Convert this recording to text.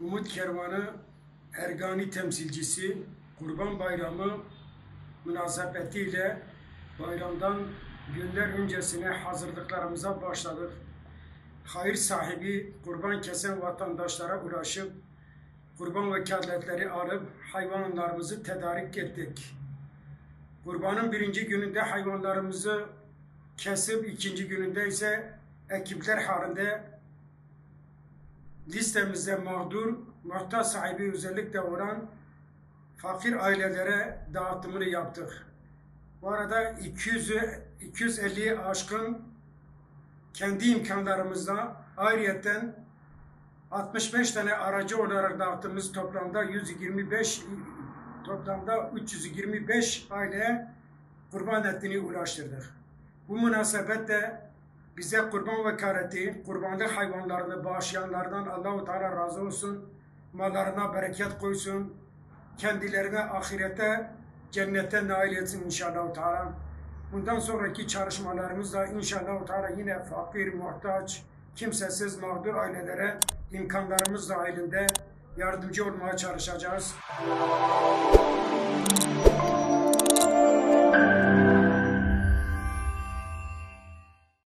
Umut Kervanı Ergani temsilcisi Kurban Bayramı münasebetiyle bayramdan günler öncesine hazırlıklarımıza başladık. Hayır sahibi kurban kesen vatandaşlara ulaşıp kurban vekaletleri alıp hayvanlarımızı tedarik ettik. Kurbanın birinci gününde hayvanlarımızı kesip ikinci gününde ise ekipler halinde listemizde mağdur, muhtaç sahibi özellikle olan fakir ailelere dağıtımını yaptık. Bu arada 250'yi aşkın kendi imkanlarımızla ayrıyeten 65 tane aracı olarak dağıttığımız toplamda 325 aileye kurban etini ulaştırdık. Bu münasebetle bize kurban vekaleti, kurbanlık hayvanlarını bağışlayanlardan Allah-u Teala razı olsun, mallarına bereket koysun, kendilerine ahirete, cennete nail etsin inşallah Teala. Bundan sonraki çalışmalarımızda inşallah Teala yine fakir, muhtaç, kimsesiz, mağdur ailelere imkanlarımız dahilinde yardımcı olmaya çalışacağız.